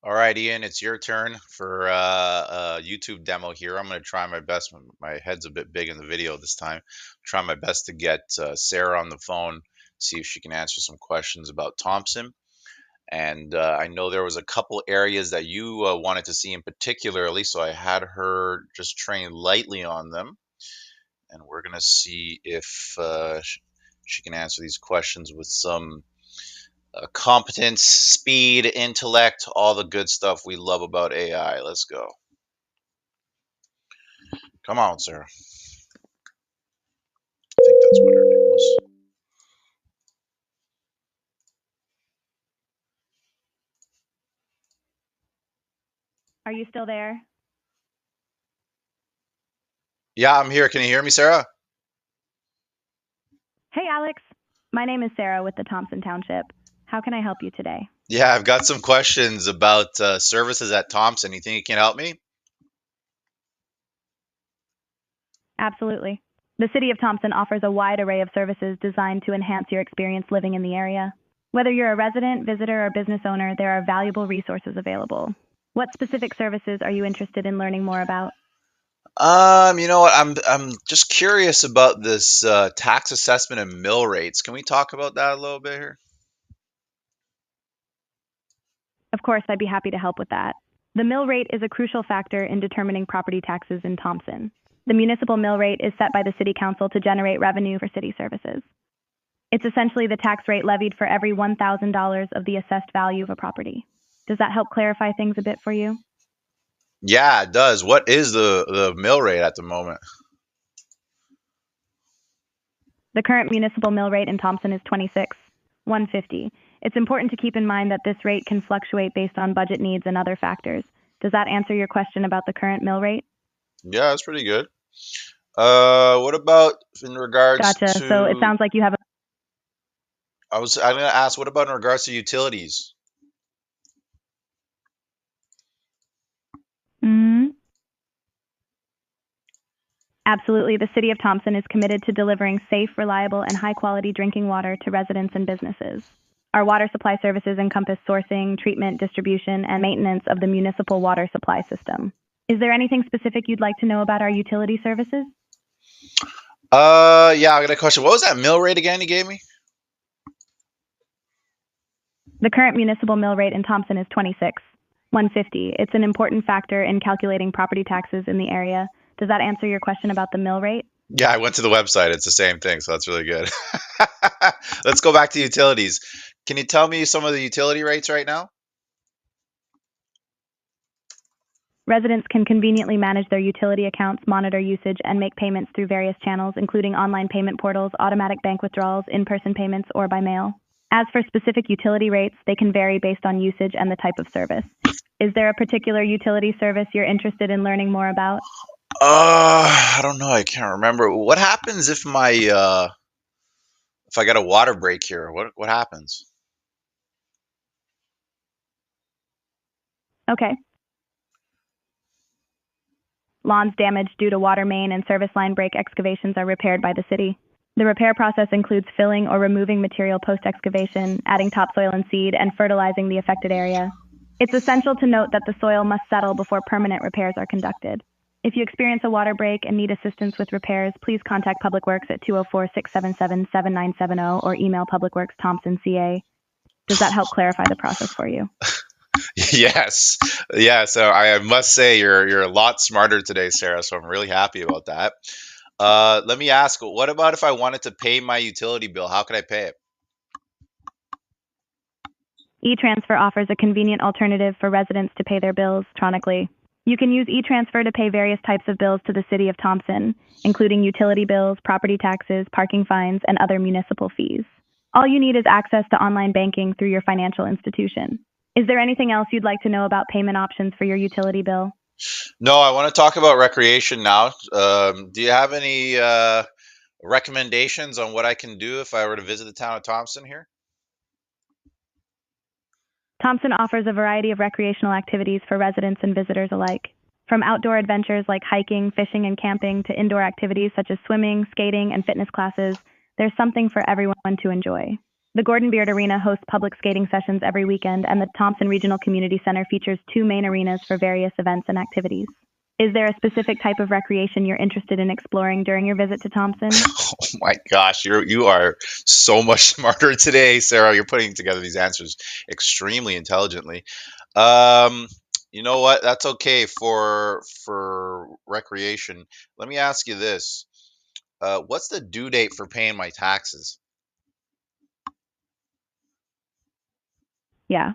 All right, Ian, it's your turn for a YouTube demo here. I'm going to try my best. My head's a bit big in the video this time. Try my best to get Sarah on the phone, see if she can answer some questions about Thompson. And I know there was a couple areas that you wanted to see in particularly, so I had her just train lightly on them. And we're going to see if she can answer these questions with some competence, speed, intellect, all the good stuff we love about AI. Let's go. Come on, Sarah. I think that's what her name was. Are you still there? Yeah, I'm here. Can you hear me, Sarah? Hey, Alex. My name is Sarah with the Thompson Township. How can I help you today? Yeah, I've got some questions about services at Thompson. You think you can help me? Absolutely. The City of Thompson offers a wide array of services designed to enhance your experience living in the area. Whether you're a resident, visitor, or business owner, there are valuable resources available. What specific services are you interested in learning more about? You know what? I'm just curious about this tax assessment and mill rates. Can we talk about that a little bit here? Of course, I'd be happy to help with that. The mill rate is a crucial factor in determining property taxes in Thompson. The municipal mill rate is set by the City Council to generate revenue for city services. It's essentially the tax rate levied for every $1,000 of the assessed value of a property. Does that help clarify things a bit for you? Yeah, it does. What is the mill rate at the moment? The current municipal mill rate in Thompson is 26,150. It's important to keep in mind that this rate can fluctuate based on budget needs and other factors. Does that answer your question about the current mill rate? Yeah, that's pretty good. What about in regards Gotcha. So it to? sounds like you have a I'm gonna ask. What about in regards to utilities? mm, Absolutely. The City of Thompson is committed to delivering safe, reliable, and high quality drinking water to residents and businesses. Our water supply services encompass sourcing, treatment, distribution, and maintenance of the municipal water supply system. Is there anything specific you'd like to know about our utility services? Yeah, I got a question. What was that mill rate again you gave me? The current municipal mill rate in Thompson is 26,150. It's an important factor in calculating property taxes in the area. Does that answer your question about the mill rate? Yeah, I went to the website. It's the same thing, so that's really good. Let's go back to utilities. Can you tell me some of the utility rates right now? Residents can conveniently manage their utility accounts, monitor usage, and make payments through various channels, including online payment portals, automatic bank withdrawals, in-person payments, or by mail. As for specific utility rates, they can vary based on usage and the type of service. Is there a particular utility service you're interested in learning more about? I don't know. I can't remember. What happens if I got a water break here? What happens? Okay. Lawns damaged due to water main and service line break excavations are repaired by the city. The repair process includes filling or removing material post-excavation, adding topsoil and seed, and fertilizing the affected area. It's essential to note that the soil must settle before permanent repairs are conducted. If you experience a water break and need assistance with repairs, please contact Public Works at 204-677-7970 or email publicworksthompsonca. Does that help clarify the process for you? Yes. Yeah, so I must say you're a lot smarter today, Sarah, so I'm really happy about that. Let me ask, what about if I wanted to pay my utility bill? How could I pay it? E-Transfer offers a convenient alternative for residents to pay their bills electronically. You can use e-transfer to pay various types of bills to the City of Thompson, including utility bills, property taxes, parking fines, and other municipal fees. All you need is access to online banking through your financial institution. Is there anything else you'd like to know about payment options for your utility bill? No, I want to talk about recreation now. Do you have any recommendations on what I can do if I were to visit the town of Thompson here? Thompson offers a variety of recreational activities for residents and visitors alike. From outdoor adventures like hiking, fishing, and camping to indoor activities such as swimming, skating, and fitness classes, there's something for everyone to enjoy. The Gordon Beard Arena hosts public skating sessions every weekend, and the Thompson Regional Community Center features two main arenas for various events and activities. Is there a specific type of recreation you're interested in exploring during your visit to Thompson? Oh my gosh, you are so much smarter today, Sarah. You're putting together these answers extremely intelligently. Um, you know what? That's okay for recreation. Let me ask you this. What's the due date for paying my taxes? Yeah.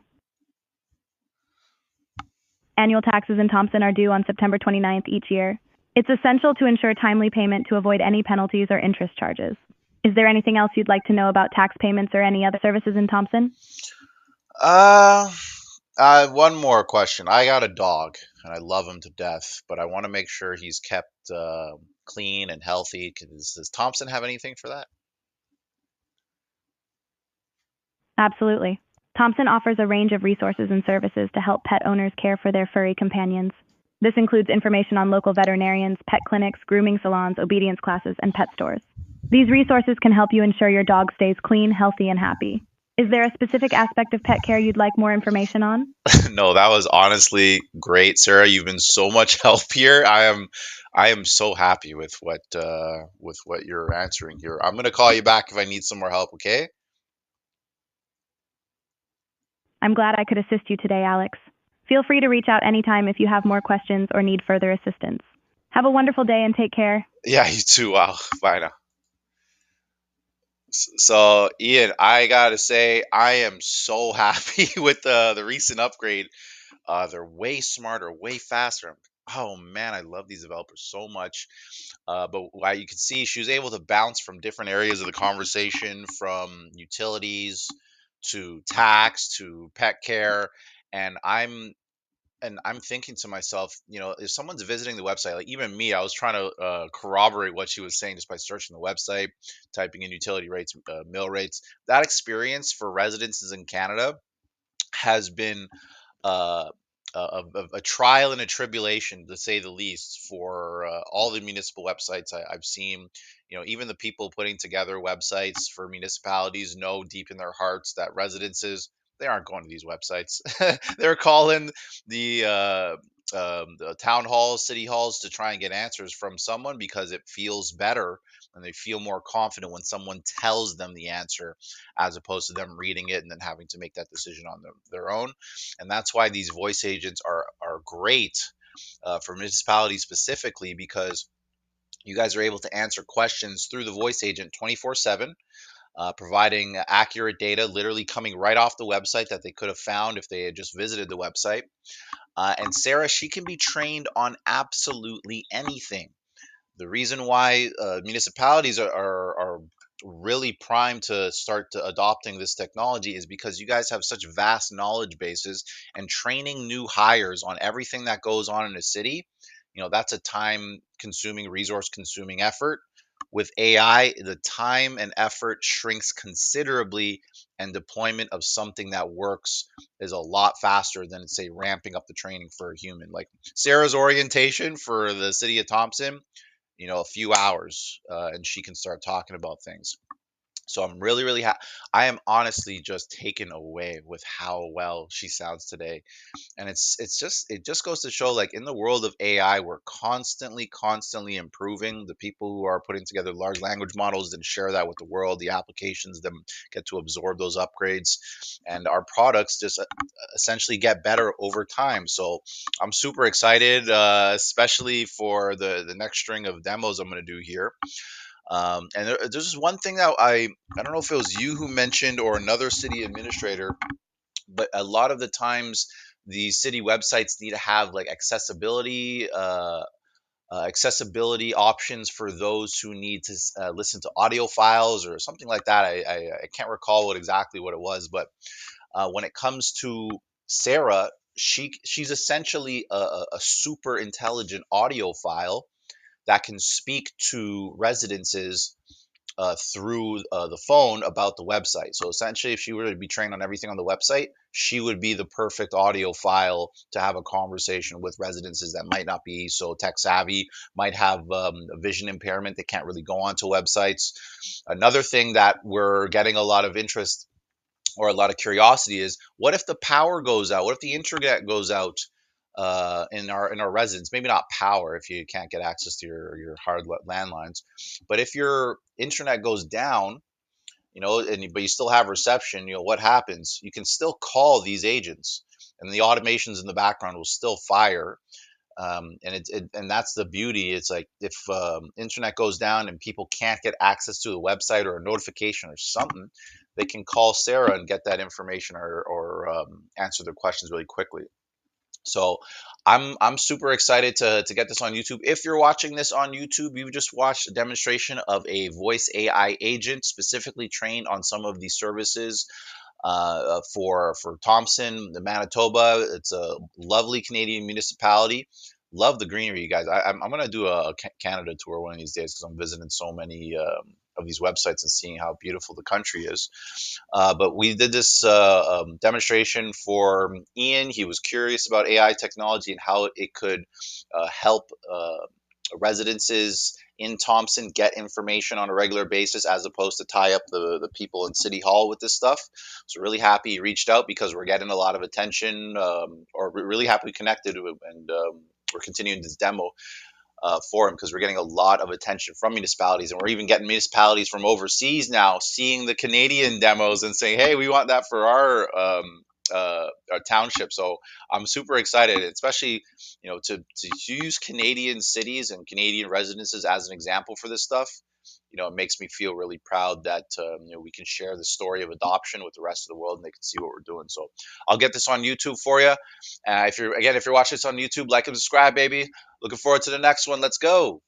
Annual taxes in Thompson are due on September 29th each year. It's essential to ensure timely payment to avoid any penalties or interest charges. Is there anything else you'd like to know about tax payments or any other services in Thompson? Uh, one more question. I got a dog and I love him to death, but I want to make sure he's kept clean and healthy. Does Thompson have anything for that? Absolutely. Thompson offers a range of resources and services to help pet owners care for their furry companions. This includes information on local veterinarians, pet clinics, grooming salons, obedience classes, and pet stores. These resources can help you ensure your dog stays clean, healthy, and happy. Is there a specific aspect of pet care you'd like more information on? No, that was honestly great, Sarah. You've been so much help here. I am so happy with what you're answering here. I'm gonna call you back if I need some more help. Okay? I'm glad I could assist you today, Alex. Feel free to reach out anytime if you have more questions or need further assistance. Have a wonderful day and take care. Yeah, you too. Wow. Bye now. So, Ian, I gotta say, I am so happy with the recent upgrade. They're way smarter, way faster. Oh man, I love these developers so much. But you can see she was able to bounce from different areas of the conversation, from utilities to tax to pet care, and I'm thinking to myself, if someone's visiting the website, like even me, I was trying to corroborate what she was saying just by searching the website, typing in utility rates, mill rates. That experience for residents in Canada has been uh, a trial and a tribulation, to say the least, for all the municipal websites I've seen. Even the people putting together websites for municipalities know deep in their hearts that residences, they aren't going to these websites. They're calling the town halls, city halls, to try and get answers from someone because it feels better and they feel more confident when someone tells them the answer as opposed to them reading it and then having to make that decision on their own. And that's why these voice agents are great for municipalities specifically, because you guys are able to answer questions through the voice agent 24/7, providing accurate data, literally coming right off the website that they could have found if they had just visited the website. And Sarah, she can be trained on absolutely anything. The reason why municipalities are really primed to start to adopting this technology is because you guys have such vast knowledge bases, and training new hires on everything that goes on in a city, that's a time consuming, resource consuming effort. With AI, the time and effort shrinks considerably, and deployment of something that works is a lot faster than, say, ramping up the training for a human. Like Sarah's orientation for the city of Thompson, a few hours, and she can start talking about things. So I'm really, really I am honestly just taken away with how well she sounds today. And it just goes to show, like, in the world of AI, we're constantly improving. The people who are putting together large language models then share that with the world. The applications then get to absorb those upgrades, and our products just essentially get better over time. So I'm super excited, especially for the next string of demos I'm going to do here. And there's just one thing that I don't know if it was you who mentioned or another city administrator, but a lot of the times the city websites need to have like accessibility options for those who need to listen to audio files or something like that. I can't recall what it was, but when it comes to Sarah, she's essentially a super intelligent audio file that can speak to residences through the phone about the website. So essentially, if she were to be trained on everything on the website, she would be the perfect audio file to have a conversation with residences that might not be so tech savvy, might have a vision impairment, they can't really go onto websites. Another thing that we're getting a lot of interest or a lot of curiosity is, what if the power goes out? What if the internet goes out in our residence? Maybe not power if you can't get access to your hard landlines, but if your internet goes down, but you still have reception, what happens? You can still call these agents, and the automations in the background will still fire. And that's the beauty. It's like if internet goes down and people can't get access to a website or a notification or something, they can call Sarah and get that information or answer their questions really quickly. So I'm super excited to get this on YouTube. If you're watching this on YouTube, you just watched a demonstration of a voice AI agent specifically trained on some of these services for Thompson, the Manitoba. It's a lovely Canadian municipality. Love the greenery, you guys. I'm gonna do a Canada tour one of these days because I'm visiting so many of these websites and seeing how beautiful the country is. But we did this demonstration for Ian. He was curious about AI technology and how it could help residences in Thompson get information on a regular basis as opposed to tie up the people in City Hall with this stuff. So really happy he reached out because we're getting a lot of attention, or we're really happy we connected, and we're continuing this demo for him because we're getting a lot of attention from municipalities, and we're even getting municipalities from overseas now seeing the Canadian demos and saying, "Hey, we want that for our township." So I'm super excited, especially to use Canadian cities and Canadian residences as an example for this stuff. It makes me feel really proud that we can share the story of adoption with the rest of the world, and they can see what we're doing. So I'll get this on YouTube for you. If you're watching this on YouTube, like and subscribe, baby. Looking forward to the next one. Let's go.